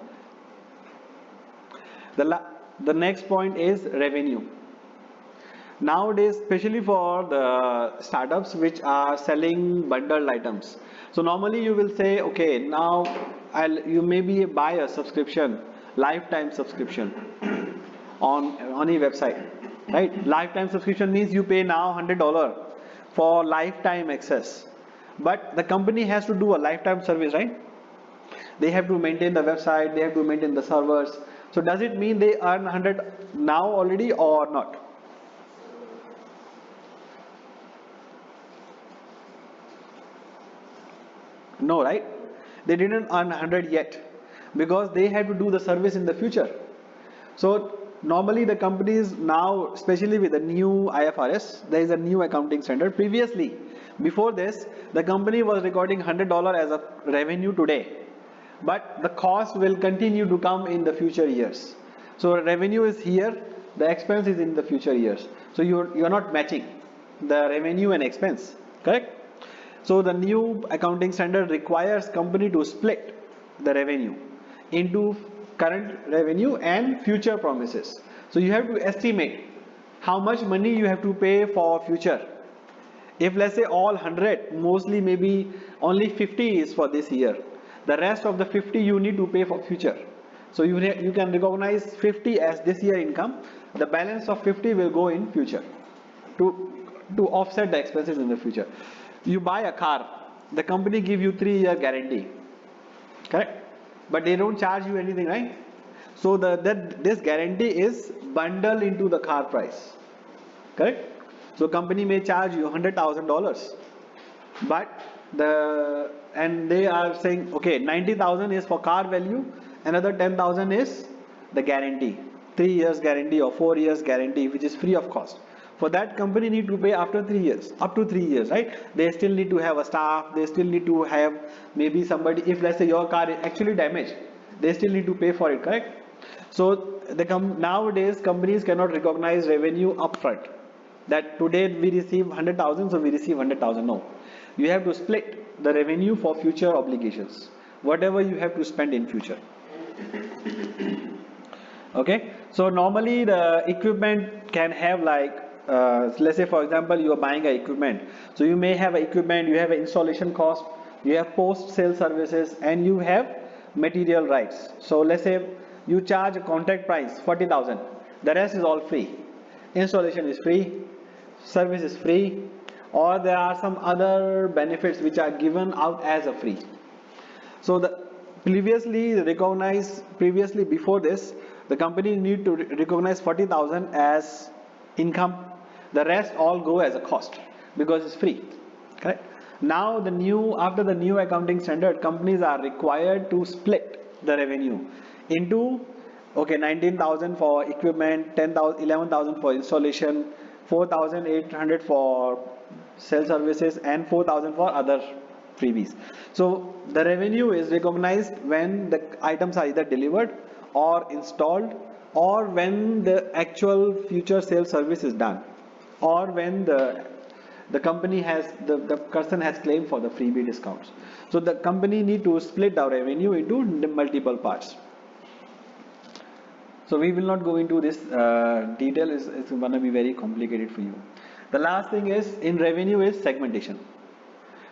Speaker 1: The next point is revenue. Nowadays, especially for the startups which are selling bundled items. So normally you will say, okay, now you maybe buy a subscription, lifetime subscription on a website, right? Lifetime subscription means you pay now $100 for lifetime access, but the company has to do a lifetime service, right? They have to maintain the website, they have to maintain the servers. So does it mean they earn 100 now already or not? No, right? They didn't earn 100 yet because they had to do the service in the future. So normally the companies now, especially with the new IFRS, there is a new accounting standard. Previously, before this, the company was recording $100 as a revenue today, but the cost will continue to come in the future years. So revenue is here, the expense is in the future years. So you're not matching the revenue and expense, correct? So the new accounting standard requires company to split the revenue into current revenue and future promises. So you have to estimate how much money you have to pay for future. If let's say all 100, mostly maybe only 50 is for this year. The rest of the 50 you need to pay for future. So you can recognize 50 as this year income. The balance of 50 will go in future to offset the expenses in the future. You buy a car, the company give you 3-year guarantee, correct? But they don't charge you anything, right? So this guarantee is bundled into the car price, correct? So company may charge you $100,000, but and they are saying, okay, 90,000 is for car value Another 10,000 is the guarantee, 3 years guarantee or 4 years guarantee, which is free of cost. For that, company need to pay after 3 years, up to 3 years, right? They still need to have a staff, they still need to have maybe somebody, if let's say your car is actually damaged, they still need to pay for it, correct? So nowadays companies cannot recognize revenue upfront. That today we receive 100,000, so we receive 100,000. No, you have to split the revenue for future obligations, whatever you have to spend in future. Okay, so normally the equipment can have like, let's say for example you are buying a equipment, so you may have a equipment, you have an installation cost, you have post sale services, and you have material rights. So let's say you charge a contract price 40,000, the rest is all free. Installation is free, service is free, or there are some other benefits which are given out as a free. So previously before this, the company need to recognize 40,000 as income. The rest all go as a cost because it's free. Correct? Now after the new accounting standard, companies are required to split the revenue into 19,000 for equipment, 10,000, 11,000 for installation, 4,800 for sales services, and 4,000 for other freebies. So the revenue is recognized when the items are either delivered or installed, or when the actual future sales service is done, or when the company the person has claimed for the freebie discounts. So the company need to split the revenue into multiple parts. So we will not go into this detail, it's going to be very complicated for you. The last thing is in revenue is segmentation.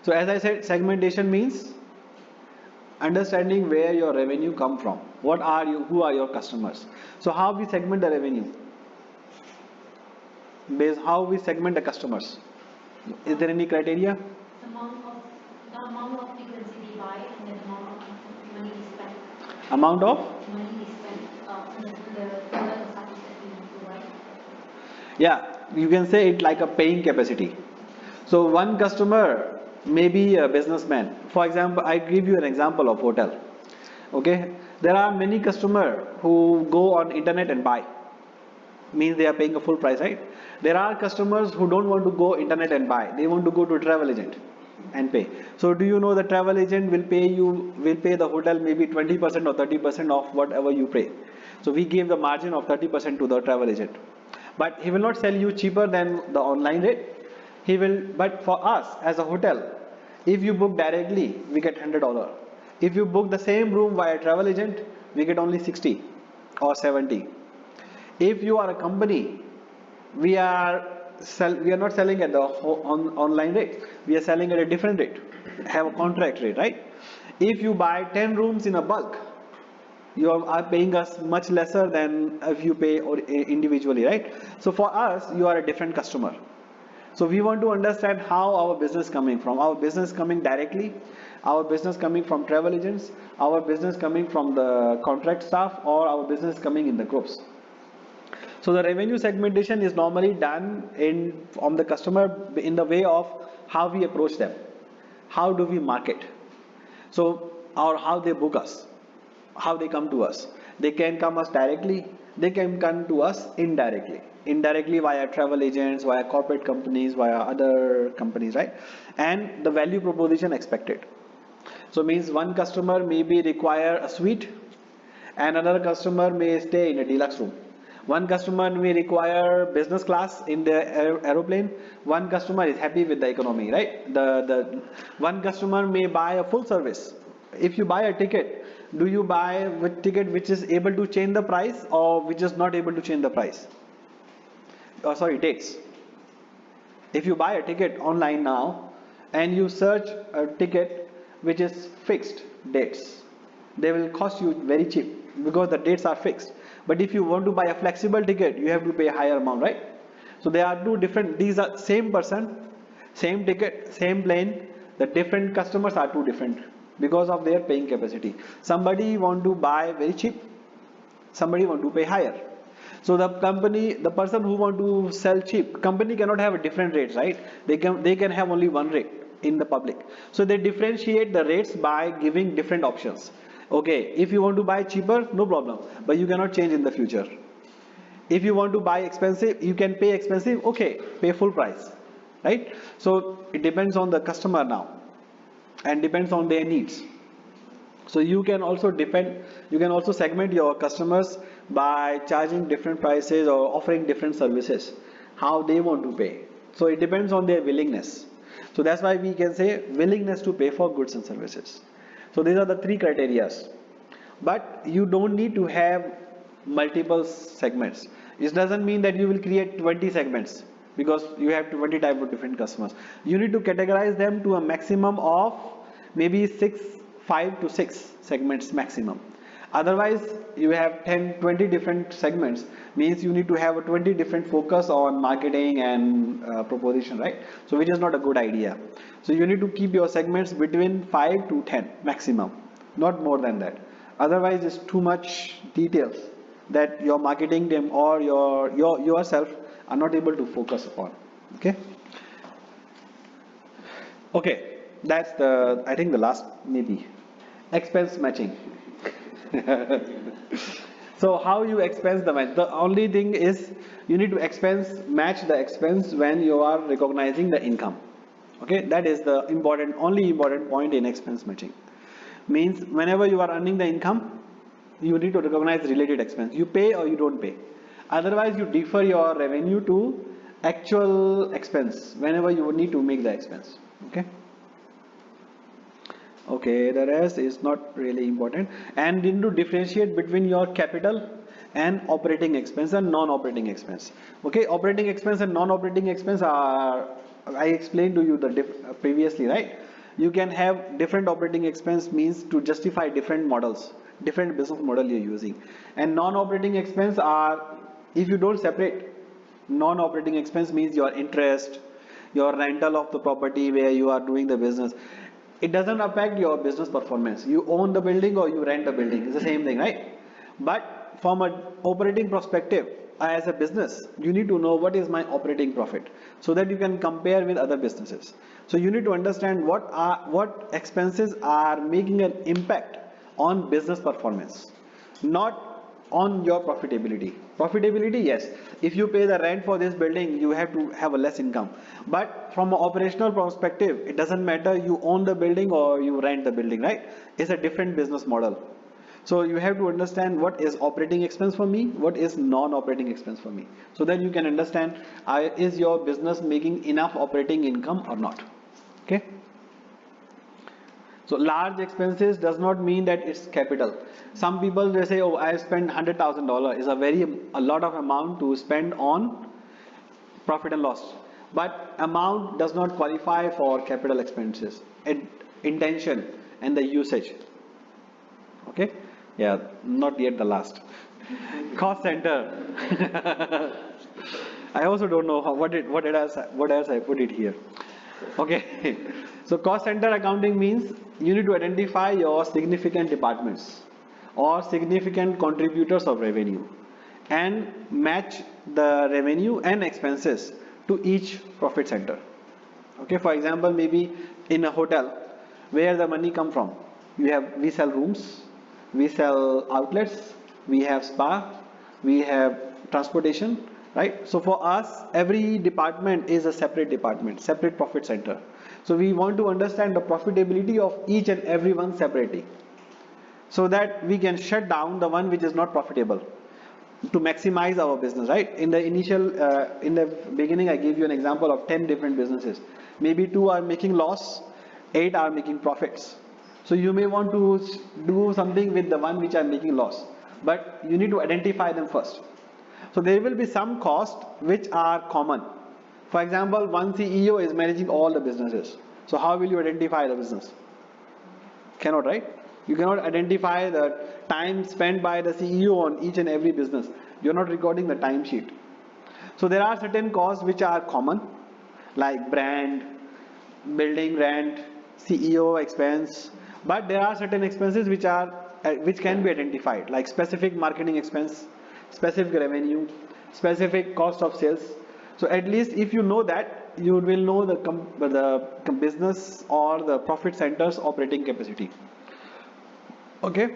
Speaker 1: So as I said, segmentation means understanding where your revenue come from. Who are your customers? So how we segment the revenue? Based how we segment the customers? Is there any criteria?
Speaker 4: The amount of frequency they buy and the amount of money they spend.
Speaker 1: Amount of?
Speaker 4: Money they spend on the product or service that we provide.
Speaker 1: Yeah, you can say it like a paying capacity. So one customer may be a businessman. For example, I give you an example of hotel. Okay, there are many customers who go on internet and buy. Means they are paying a full price, right? There are customers who don't want to go internet and buy. They want to go to a travel agent and pay. So do you know the travel agent will pay the hotel maybe 20% or 30% of whatever you pay. So we give the margin of 30% to the travel agent. But he will not sell you cheaper than the online rate. But for us as a hotel, if you book directly, we get $100. If you book the same room via travel agent, we get only 60 or 70. If you are a company, we are not selling at the online rate. We are selling at a different rate. Have a contract rate, right? If you buy 10 rooms in a bulk, you are paying us much lesser than if you pay individually, right? So for us, you are a different customer. So we want to understand how our business coming from. Our business coming directly, our business coming from travel agents, our business coming from the contract staff, or our business coming in the groups. So the revenue segmentation is normally done on the customer in the way of how we approach them, how do we market, so or how they book us, how they come to us. They can come us directly, they can come to us indirectly via travel agents, via corporate companies, via other companies, right? And the value proposition expected. So means one customer maybe require a suite, and another customer may stay in a deluxe room. One customer may require business class in the aeroplane. One customer is happy with the economy, right? The one customer may buy a full service. If you buy a ticket, do you buy a ticket which is able to change the price or which is not able to change the price? Dates. If you buy a ticket online now and you search a ticket which is fixed dates, they will cost you very cheap because the dates are fixed. But if you want to buy a flexible ticket, you have to pay a higher amount, right? So they are two different, these are same person, same ticket, same plane, the different customers are two different because of their paying capacity. Somebody want to buy very cheap, somebody want to pay higher. So the person who want to sell cheap, company cannot have a different rates, right? They can have only one rate in the public. So they differentiate the rates by giving different options. Okay, if you want to buy cheaper, no problem, but you cannot change in the future. If you want to buy expensive, you can pay expensive, okay, pay full price, right? So it depends on the customer now and depends on their needs. So you can also segment your customers by charging different prices or offering different services, how they want to pay. So it depends on their willingness. So that's why we can say willingness to pay for goods and services. So these are the three criterias. But you don't need to have multiple segments. It doesn't mean that you will create 20 segments because you have 20 type of different customers. You need to categorize them to a maximum of maybe 5 to 6 segments maximum. Otherwise, you have 10, 20 different segments, means you need to have a 20 different focus on marketing and proposition, right? So which is not a good idea. So you need to keep your segments between 5 to 10 maximum, not more than that. Otherwise, it's too much details that your marketing team or yourself are not able to focus upon. Okay. Okay, that's I think the last maybe expense matching. So how you expense the match? The only thing is you need to match the expense when you are recognizing the income. Okay, that is the only important point in expense matching. Means whenever you are earning the income, you need to recognize related expense. You pay or you don't pay. Otherwise, you defer your revenue to actual expense whenever you need to make the expense. Okay. Okay, the rest is not really important. And you need to differentiate between your capital and operating expense and non-operating expense. Okay, operating expense and non-operating expense are, I explained to you previously, right? You can have different operating expense means to justify different models, different business model you're using. And non-operating expense are, if you don't separate, non-operating expense means your interest, your rental of the property where you are doing the business. It doesn't affect your business performance. You own the building or you rent the building. It's the same thing, right? But from an operating perspective, as a business, you need to know what is my operating profit so that you can compare with other businesses. So you need to understand what expenses are making an impact on business performance, not on your profitability. Profitability, yes. If you pay the rent for this building, you have to have a less income. But from an operational perspective, it doesn't matter you own the building or you rent the building, right? It's a different business model. So you have to understand what is operating expense for me, what is non-operating expense for me. So that you can understand, is your business making enough operating income or not? Okay. So large expenses does not mean that it's capital. Some people they say, oh, I spent $100,000 is a lot of amount to spend on profit and loss. But amount does not qualify for capital expenses. Intention and the usage. Okay? Yeah, not yet the last. Cost center. I also don't know what else I put it here. Okay. So cost center accounting means you need to identify your significant departments or significant contributors of revenue and match the revenue and expenses to each profit center. Okay, for example, maybe in a hotel, where the money come from? We sell rooms, we sell outlets, we have spa, we have transportation, right? So for us, every department is a separate department, separate profit center. So we want to understand the profitability of each and every one separately, so that we can shut down the one which is not profitable to maximize our business, right? In the beginning, I gave you an example of 10 different businesses. Maybe 2 are making loss, 8 are making profits. So you may want to do something with the one which are making loss, but you need to identify them first. So there will be some costs which are common. For example, one CEO is managing all the businesses. So how will you identify the business? Cannot, right? You cannot identify the time spent by the CEO on each and every business. You're not recording the timesheet. So there are certain costs which are common, like brand, building rent, CEO expense. But there are certain expenses which can be identified, like specific marketing expense, specific revenue, specific cost of sales. So at least if you know that, you will know the business or the profit center's operating capacity. Okay.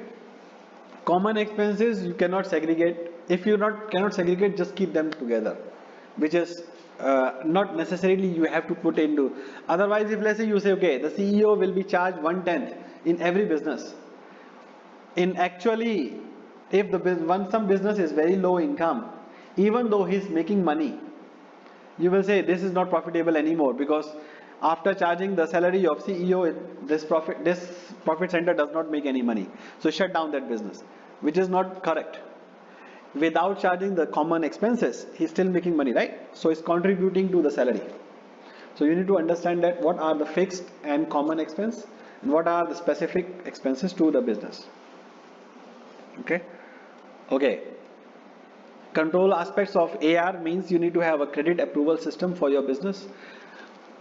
Speaker 1: Common expenses you cannot segregate. If you not cannot segregate, just keep them together, which is not necessarily you have to put into. Otherwise, if let's say you say, okay, the CEO will be charged 1/10 in every business. In actually, if once some business is very low income, even though he's making money, you will say this is not profitable anymore because after charging the salary of CEO, this profit center does not make any money. So shut down that business, which is not correct. Without charging the common expenses, he's still making money, right? So it's contributing to the salary. So you need to understand that what are the fixed and common expense and what are the specific expenses to the business. Okay. Okay. Control aspects of AR means you need to have a credit approval system for your business.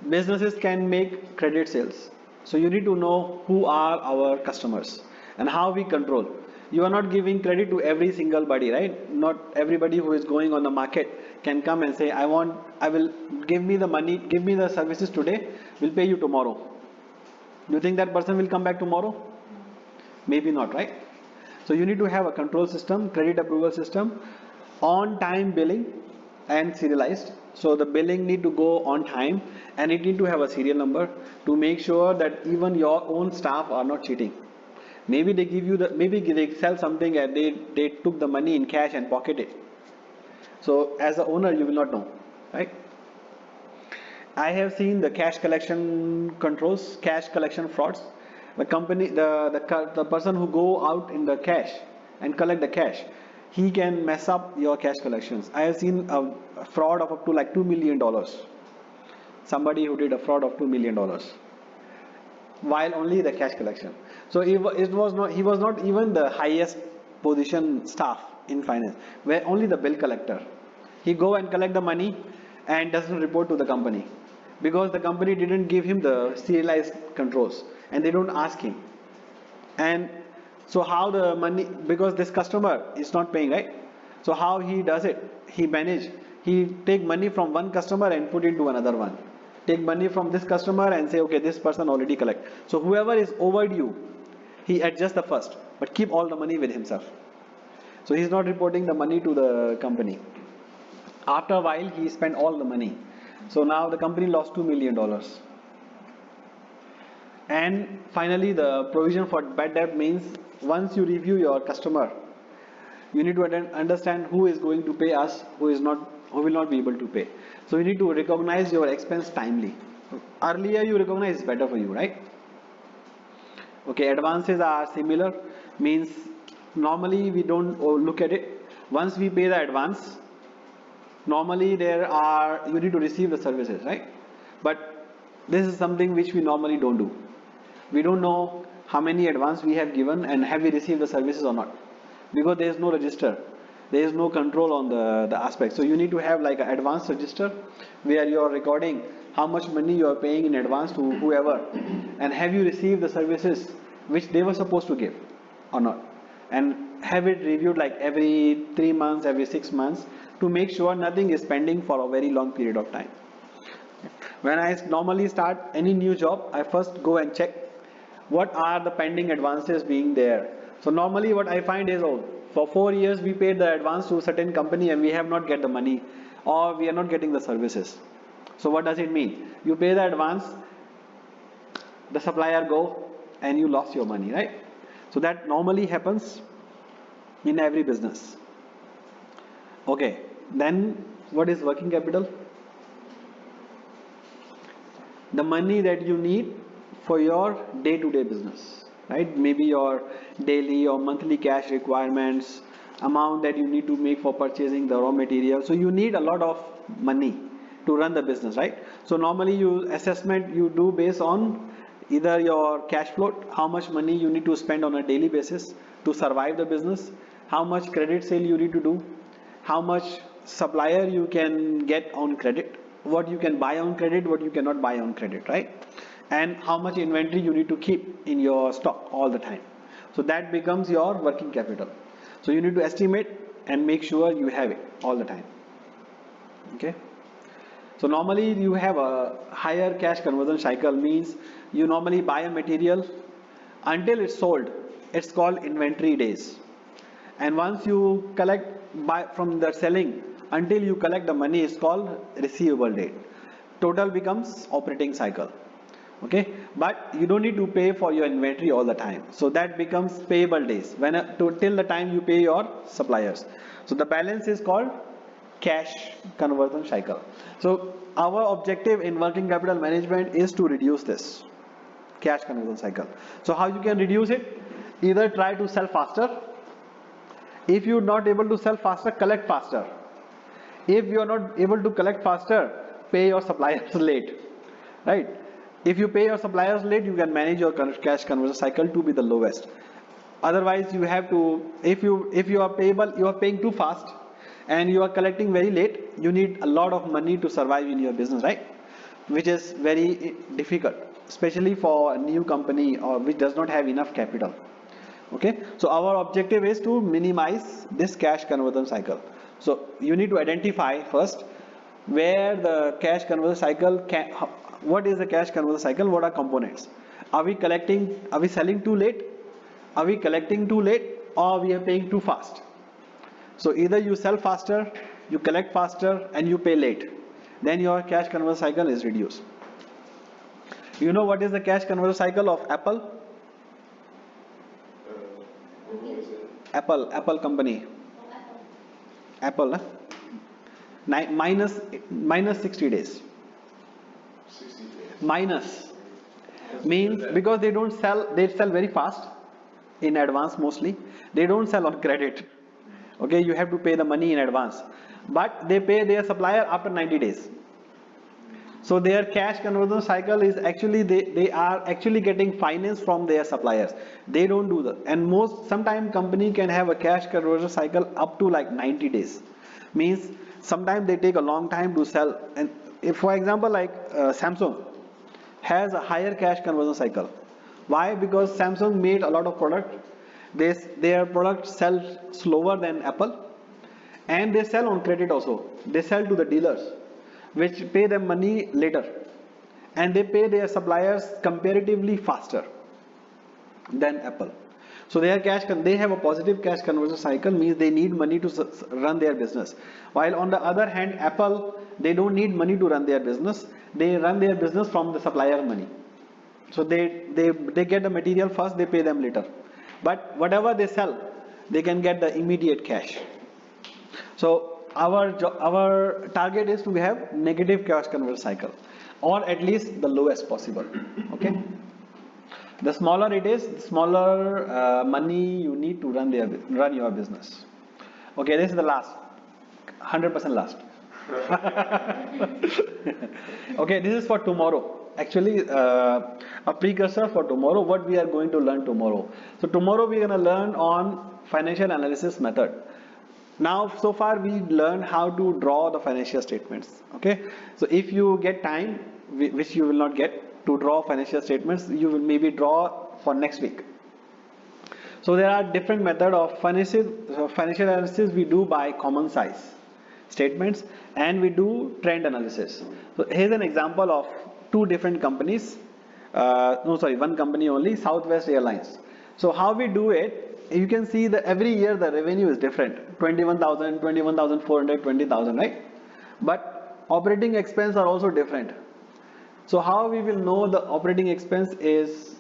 Speaker 1: Businesses can make credit sales. So you need to know who are our customers and how we control. You are not giving credit to every single body, right? Not everybody who is going on the market can come and say, I will give me the money, give me the services today, will pay you tomorrow. Do you think that person will come back tomorrow? Maybe not, right? So you need to have a control system, credit approval system, on time billing and serialized. So the billing need to go on time and it need to have a serial number to make sure that even your own staff are not cheating. Maybe they give you maybe they sell something and they took the money in cash and pocket it. So as the owner you will not know, right? I have seen the cash collection controls, cash collection frauds. The company, the person who go out in the cash and collect the cash, he can mess up your cash collections. I have seen a fraud of up to like $2 million. Somebody who did a fraud of $2 million while only the cash collection. So he was not even the highest position staff in finance, where only the bill collector. He go and collect the money and doesn't report to the company because the company didn't give him the serialized controls and they don't ask him. And so how the money, because this customer is not paying, right? So how he does it? He take money from one customer and put into another one. Take money from this customer and say, okay, this person already collect. So whoever is overdue, he adjusts the first, but keep all the money with himself. So he's not reporting the money to the company. After a while, he spent all the money. So now the company lost $2 million. And finally, the provision for bad debt means once you review your customer, you need to understand who is going to pay us, who will not be able to pay. So you need to recognize your expense timely. Earlier you recognize is better for you, right? Okay, advances are similar, means normally we don't look at it. Once we pay the advance, normally you need to receive the services, right? But this is something which we normally don't do. We don't know how many advance we have given and have we received the services or not, because there is no register, there is no control on the aspect. So you need to have like an advance register where you are recording how much money you are paying in advance to whoever and have you received the services which they were supposed to give or not, and have it reviewed like every 3 months, every 6 months, to make sure nothing is pending for a very long period of time. When I normally start any new job, I first go and check what are the pending advances being there. So normally what I find is, oh, for 4 years we paid the advance to a certain company and we have not get the money, or we are not getting the services. So what does it mean? You pay the advance, the supplier go, and you lost your money, right? So that normally happens in every business. Okay, then what is working capital? The money that you need for your day-to-day business, right? Maybe your daily or monthly cash requirements, amount that you need to make for purchasing the raw material. So you need a lot of money to run the business, right? So normally assessment you do based on either your cash flow, how much money you need to spend on a daily basis to survive the business, how much credit sale you need to do, how much supplier you can get on credit, what you can buy on credit, what you cannot buy on credit, right? And how much inventory you need to keep in your stock all the time. So that becomes your working capital. So you need to estimate and make sure you have it all the time. Okay. So normally you have a higher cash conversion cycle, means you normally buy a material until it's sold. it's called inventory days. And once you collect from the selling until you collect the money is called receivable date. Total becomes operating cycle. Okay, but you don't need to pay for your inventory all the time. So that becomes payable days till the time you pay your suppliers. So the balance is called cash conversion cycle. So our objective in working capital management is to reduce this cash conversion cycle. So how you can reduce it? Either try to sell faster. If you're not able to sell faster, collect faster. If you are not able to collect faster, pay your suppliers late, right? If you pay your suppliers late, you can manage your cash conversion cycle to be the lowest. Otherwise, you have to, if you are payable, you are paying too fast and you are collecting very late, you need a lot of money to survive in your business, right? Which is very difficult, especially for a new company or which does not have enough capital. Okay, so our objective is to minimize this cash conversion cycle. So you need to identify first where the cash conversion cycle what is the cash conversion cycle, what are components. Are we selling too late, are we collecting too late, or we are paying too fast? So either you sell faster, you collect faster, and you pay late, then your cash conversion cycle is reduced. You know what is the cash conversion cycle of Apple?
Speaker 2: What was it?
Speaker 1: Apple company. Apple, minus 60 days.
Speaker 2: 60 days.
Speaker 1: Minus means because they sell very fast in advance mostly. They don't sell on credit. Okay, you have to pay the money in advance, but they pay their supplier after 90 days. So their cash conversion cycle is actually they are actually getting finance from their suppliers. They don't do that, and sometimes company can have a cash conversion cycle up to like 90 days. Means sometimes they take a long time to sell. And if, for example, like Samsung has a higher cash conversion cycle. Why? Because Samsung made a lot of product. Their product sells slower than Apple, and they sell on credit also. They sell to the dealers, which pay them money later, and they pay their suppliers comparatively faster than Apple. So they have a positive cash conversion cycle, means they need money to run their business. While on the other hand, Apple, they don't need money to run their business. They run their business from the supplier money. So they get the material first, they pay them later. But whatever they sell, they can get the immediate cash. So our target is to have negative cash conversion cycle, or at least the lowest possible. Okay. The smaller it is, the smaller money you need to run your business. Okay, this is the last, 100% last. Okay, this is for tomorrow. Actually, a precursor for tomorrow. What we are going to learn tomorrow. So tomorrow we are going to learn on financial analysis method. Now, so far we learned how to draw the financial statements. Okay, so if you get time, which you will not get, to draw financial statements, you will maybe draw for next week. So there are different methods of financial analysis. We do by common size statements, and we do trend analysis. So here's an example of two different companies. One company only, Southwest Airlines. So how we do it, you can see that every year the revenue is different, 21,000, 21,400, 20,000, right? But operating expense are also different. So how we will know the operating expense is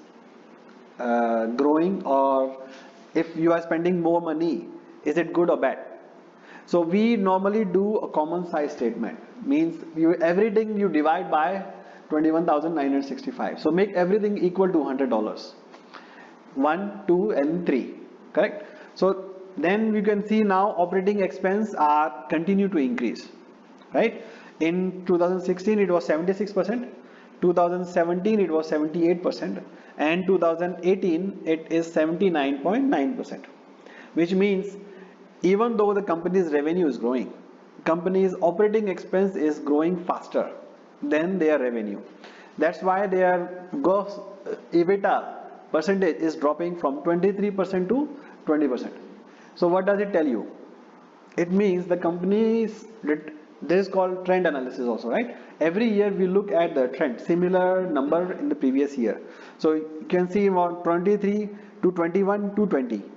Speaker 1: growing, or if you are spending more money, is it good or bad? So we normally do a common size statement, means everything you divide by 21,965. So make everything equal to $100. 1, 2, and 3, correct? So then you can see now operating expense are continue to increase, right? In 2016 it was 76%, 2017 it was 78%, and 2018 it is 79.9%, which means even though the company's revenue is growing, company's operating expense is growing faster than their revenue. That's why their gross EBITDA percentage is dropping from 23% to 20%. So what does it tell you? It means the company's, this is called trend analysis also, right? Every year we look at the trend, similar number in the previous year. So you can see about 23 221, 220.